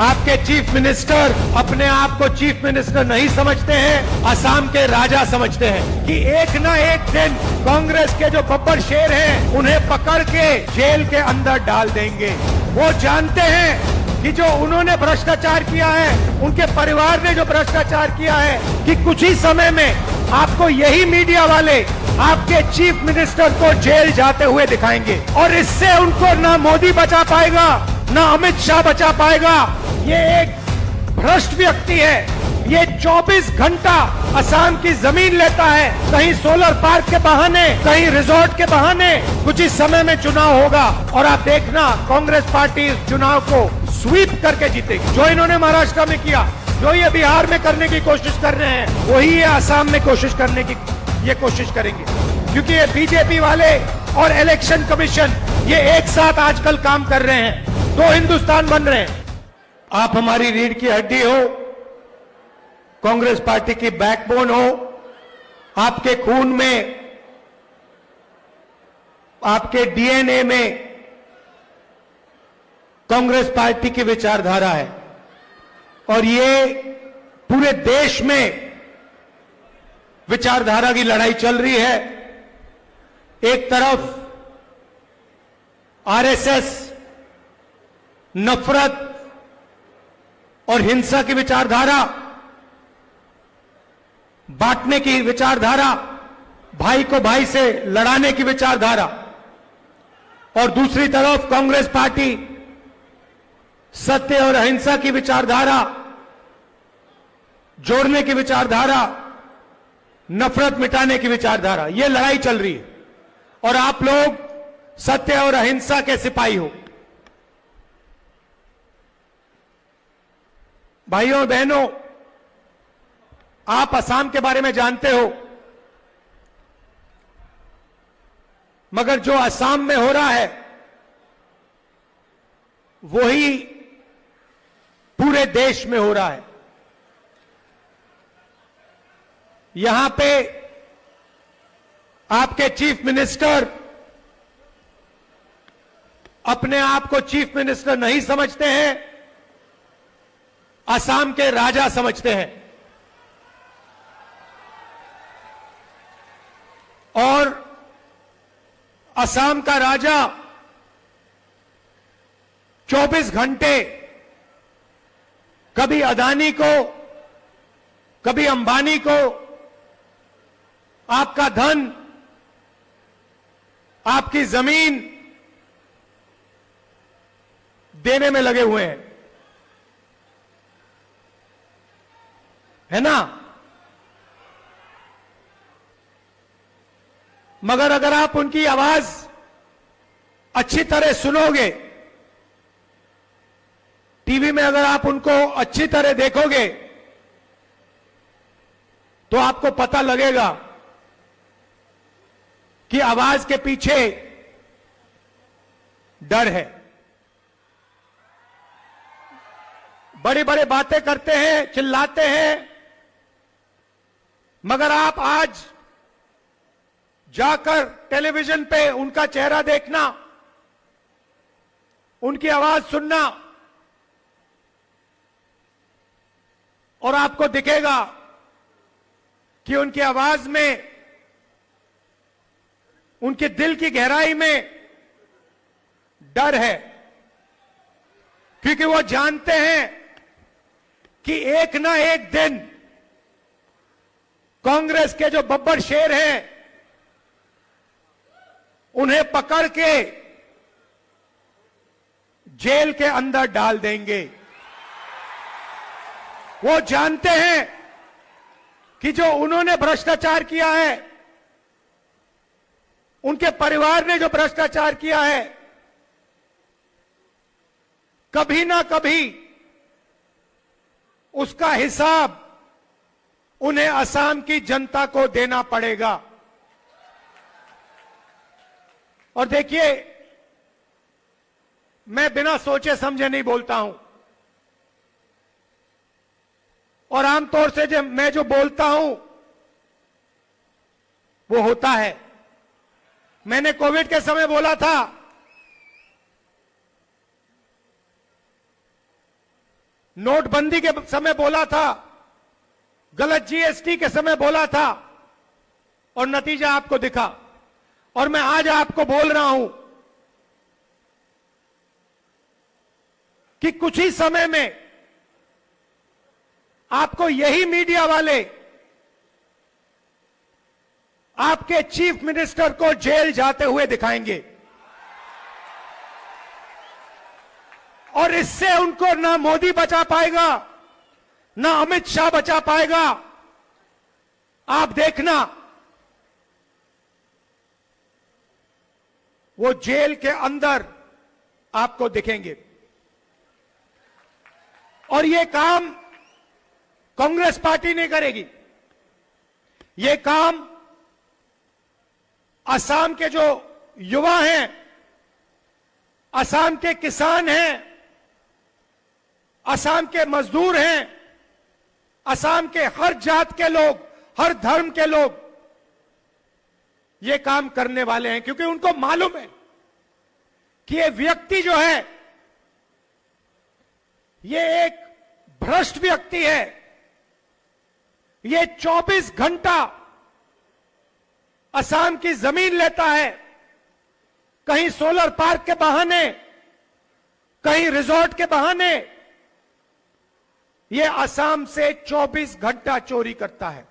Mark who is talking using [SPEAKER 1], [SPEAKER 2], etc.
[SPEAKER 1] आपके chief minister अपने आप को चीफ मिनिस्टर नहीं समझते हैं, असम के राजा समझते हैं कि एक ना एक दिन कांग्रेस के जो बब्बर शेर हैं उन्हें पकड़ के जेल के अंदर डाल देंगे। वो जानते हैं कि जो उन्होंने भ्रष्टाचार किया है, उनके परिवार ने जो भ्रष्टाचार किया है, कि कुछ ही समय में आपको यही मीडिया वाले आपके चीफ मिनिस्टर को जेल जाते हुए दिखाएंगे और इससे उनको ना मोदी बचा पाएगा ना अमित शाह बचा पाएगा। ये एक भ्रष्ट व्यक्ति है। ये 24 घंटा असम की जमीन लेता है, कहीं सोलर पार्क के बहाने, कहीं रिजॉर्ट के बहाने। कुछ ही समय में चुनाव होगा और आप देखना कांग्रेस पार्टी इस चुनाव को स्वीप करके जीतेगी। जो इन्होंने महाराष्ट्र में किया, जो ये बिहार में करने की कोशिश कर रहे हैं, वही ये असम में कोशिश करने की ये कोशिश करेंगे, क्योंकि ये बीजेपी वाले और इलेक्शन कमीशन ये एक साथ आजकल काम कर रहे हैं। दो हिंदुस्तान बन रहे हैं। आप हमारी रीढ़ की हड्डी हो, कांग्रेस पार्टी की बैकबोन हो, आपके खून में, आपके डीएनए में कांग्रेस पार्टी की विचारधारा है और ये पूरे देश में विचारधारा की लड़ाई चल रही है। एक तरफ आरएसएस नफरत और हिंसा की विचारधारा, बांटने की विचारधारा, भाई को भाई से लड़ाने की विचारधारा, और दूसरी तरफ कांग्रेस पार्टी सत्य और अहिंसा की विचारधारा, जोड़ने की विचारधारा, नफरत मिटाने की विचारधारा। यह लड़ाई चल रही है और आप लोग सत्य और अहिंसा के सिपाही हो। भाइयों बहनों, आप असम के बारे में जानते हो, मगर जो असम में हो रहा है वही पूरे देश में हो रहा है। यहां पे आपके चीफ मिनिस्टर अपने आप को चीफ मिनिस्टर नहीं समझते हैं, असम के राजा समझते हैं। और असम का राजा 24 घंटे कभी अदानी को, कभी अंबानी को आपका धन, आपकी जमीन देने में लगे हुए हैं, है ना। मगर अगर आप उनकी आवाज अच्छी तरह सुनोगे, टीवी में अगर आप उनको अच्छी तरह देखोगे, तो आपको पता लगेगा कि आवाज के पीछे डर है। बड़ी बड़ी बातें करते हैं, चिल्लाते हैं, मगर आप आज जाकर टेलीविजन पे उनका चेहरा देखना, उनकी आवाज सुनना, और आपको दिखेगा कि उनकी आवाज में, उनके दिल की गहराई में डर है, क्योंकि वो जानते हैं कि एक ना एक दिन कांग्रेस के जो बब्बर शेर हैं उन्हें पकड़ के जेल के अंदर डाल देंगे। वो जानते हैं कि जो उन्होंने भ्रष्टाचार किया है, उनके परिवार ने जो भ्रष्टाचार किया है, कभी ना कभी उसका हिसाब उन्हें असम की जनता को देना पड़ेगा। और देखिए, मैं बिना सोचे समझे नहीं बोलता हूं, और आमतौर से जब मैं जो बोलता हूं वो होता है। मैंने कोविड के समय बोला था नोटबंदी के समय बोला था, गलत जीएसटी के समय बोला था, और नतीजा आपको दिखा। और मैं आज आपको बोल रहा हूं कि कुछ ही समय में आपको यही मीडिया वाले आपके चीफ मिनिस्टर को जेल जाते हुए दिखाएंगे, और इससे उनको ना मोदी बचा पाएगा, ना अमित शाह बचा पाएगा। आप देखना, वो जेल के अंदर आपको दिखेंगे। और ये काम कांग्रेस पार्टी नहीं करेगी, ये काम असम के जो युवा हैं, असम के किसान हैं, असम के मजदूर हैं, असम के हर जात के लोग, हर धर्म के लोग ये काम करने वाले हैं, क्योंकि उनको मालूम है कि ये व्यक्ति जो है ये एक भ्रष्ट व्यक्ति है। ये 24 घंटा असम की जमीन लेता है, कहीं सोलर पार्क के बहाने, कहीं रिजॉर्ट के बहाने ये असम से 24 घंटा चोरी करता है।